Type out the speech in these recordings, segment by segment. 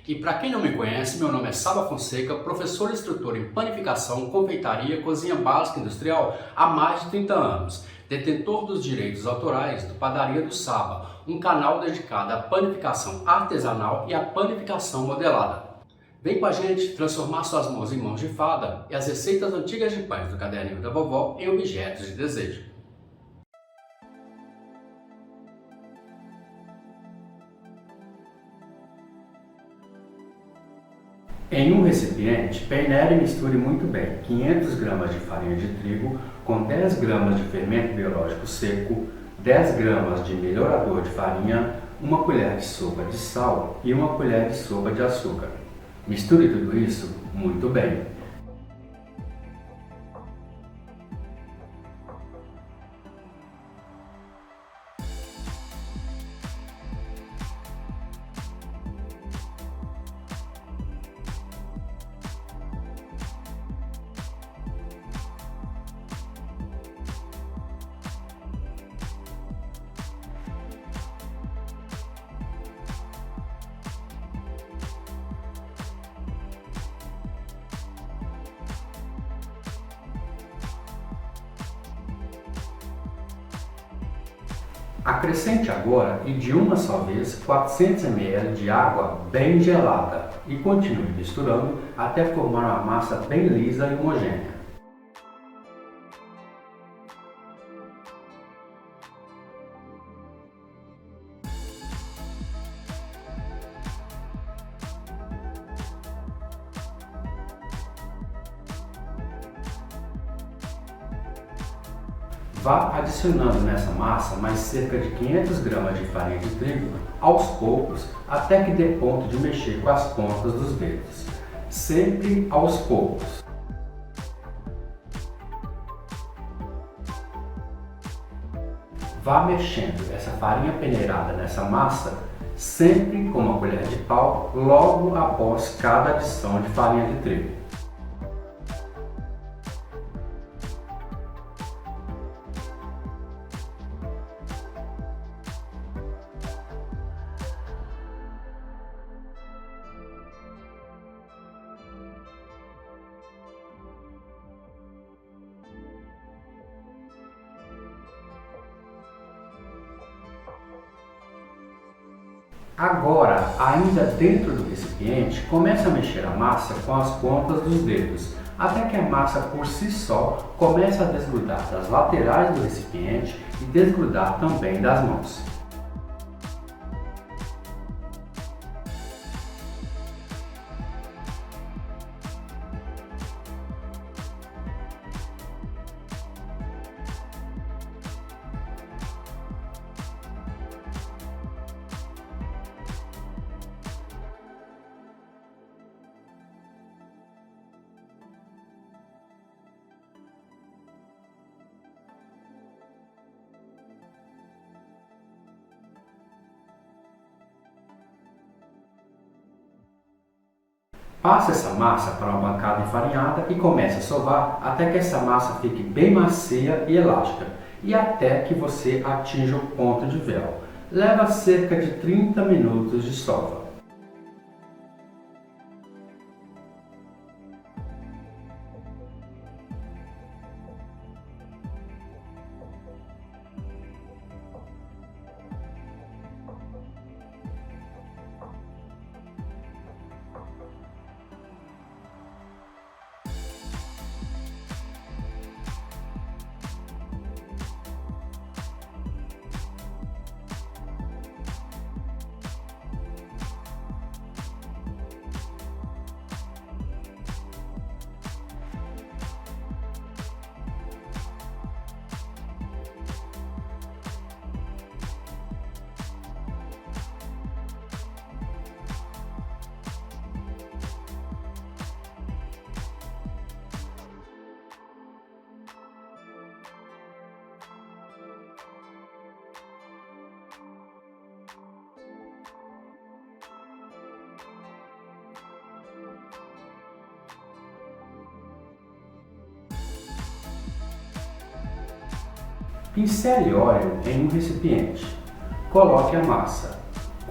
E para quem não me conhece, meu nome é Saba Fonseca, professor e instrutor em panificação, confeitaria, cozinha básica industrial há mais de 30 anos. Detentor dos direitos autorais do Padaria do Saba, um canal dedicado à panificação artesanal e à panificação modelada. Vem com a gente transformar suas mãos em mãos de fada e as receitas antigas de pães do caderninho da vovó em objetos de desejo. Em um recipiente, peneire e misture muito bem 500 gramas de farinha de trigo com 10 gramas de fermento biológico seco, 10 gramas de melhorador de farinha, uma colher de sopa de sal e uma colher de sopa de açúcar. Misture tudo isso muito bem. Acrescente agora e de uma só vez 400 ml de água bem gelada e continue misturando até formar uma massa bem lisa e homogênea. Vá adicionando nessa massa mais cerca de 500 gramas de farinha de trigo aos poucos até que dê ponto de mexer com as pontas dos dedos, sempre aos poucos. Vá mexendo essa farinha peneirada nessa massa sempre com uma colher de pau logo após cada adição de farinha de trigo. Agora, ainda dentro do recipiente, comece a mexer a massa com as pontas dos dedos, até que a massa por si só comece a desgrudar das laterais do recipiente e desgrudar também das mãos. Passe essa massa para uma bancada enfarinhada e comece a sovar até que essa massa fique bem macia e elástica e até que você atinja o ponto de véu. Leva cerca de 30 minutos de sova. Pincele óleo em um recipiente. Coloque a massa.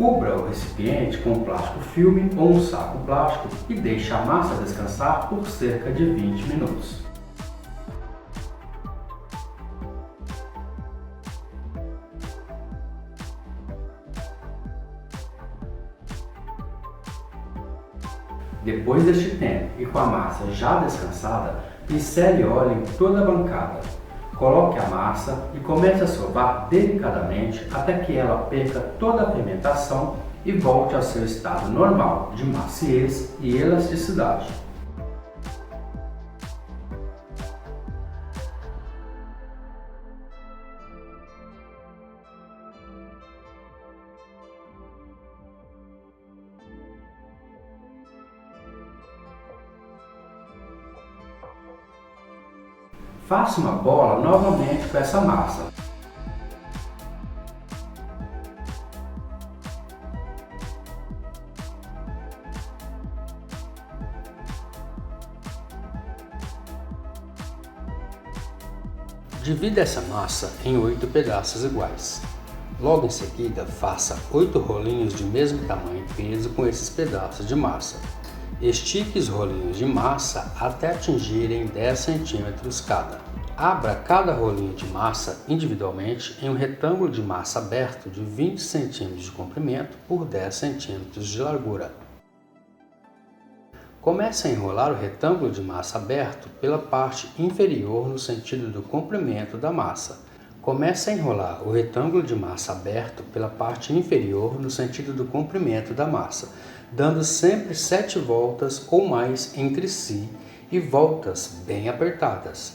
Cubra o recipiente com um plástico filme ou um saco plástico e deixe a massa descansar por cerca de 20 minutos. Depois deste tempo e com a massa já descansada, pincele óleo em toda a bancada. Coloque a massa e comece a sovar delicadamente até que ela perca toda a pigmentação e volte ao seu estado normal de maciez e elasticidade. Faça uma bola novamente com essa massa. Divida essa massa em 8 pedaços iguais. Logo em seguida, faça 8 rolinhos de mesmo tamanho e peso com esses pedaços de massa. Estique os rolinhos de massa até atingirem 10 centímetros cada. Abra cada rolinho de massa individualmente em um retângulo de massa aberto de 20 centímetros de comprimento por 10 centímetros de largura. Comece a enrolar o retângulo de massa aberto pela parte inferior no sentido do comprimento da massa. Comece a enrolar o retângulo de massa aberto pela parte inferior no sentido do comprimento da massa, dando sempre 7 voltas ou mais entre si e voltas bem apertadas.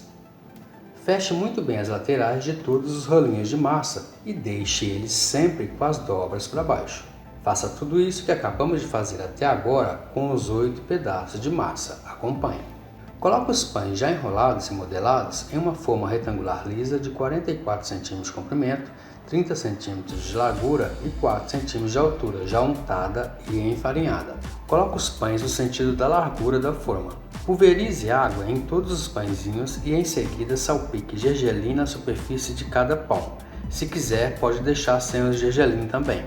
Feche muito bem as laterais de todos os rolinhos de massa e deixe eles sempre com as dobras para baixo. Faça tudo isso que acabamos de fazer até agora com os 8 pedaços de massa. Acompanhe. Coloque os pães já enrolados e modelados em uma forma retangular lisa de 44 cm de comprimento, 30 cm de largura e 4 cm de altura, já untada e enfarinhada. Coloque os pães no sentido da largura da forma. Pulverize água em todos os pãezinhos e em seguida salpique gergelim na superfície de cada pão. Se quiser, pode deixar sem o gergelim também.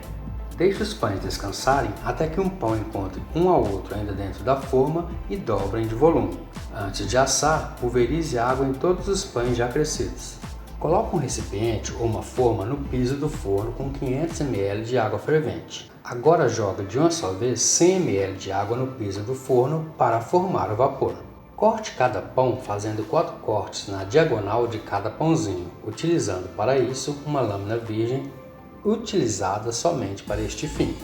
Deixe os pães descansarem até que um pão encontre um ao outro ainda dentro da forma e dobrem de volume. Antes de assar, pulverize água em todos os pães já crescidos. Coloque um recipiente ou uma forma no piso do forno com 500 ml de água fervente. Agora jogue de uma só vez 100 ml de água no piso do forno para formar o vapor. Corte cada pão fazendo 4 cortes na diagonal de cada pãozinho, utilizando para isso uma lâmina virgem utilizada somente para este fim.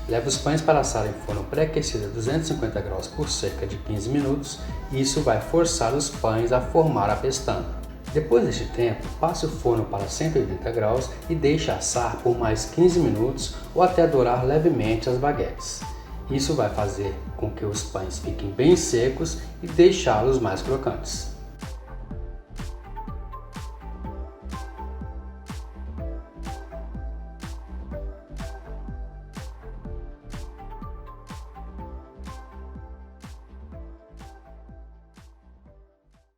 Leve os pães para assar em forno pré-aquecido a 250 graus por cerca de 15 minutos e isso vai forçar os pães a formar a pestana. Depois deste tempo, passe o forno para 180 graus e deixe assar por mais 15 minutos ou até dourar levemente as baguetes. Isso vai fazer com que os pães fiquem bem secos e deixá-los mais crocantes.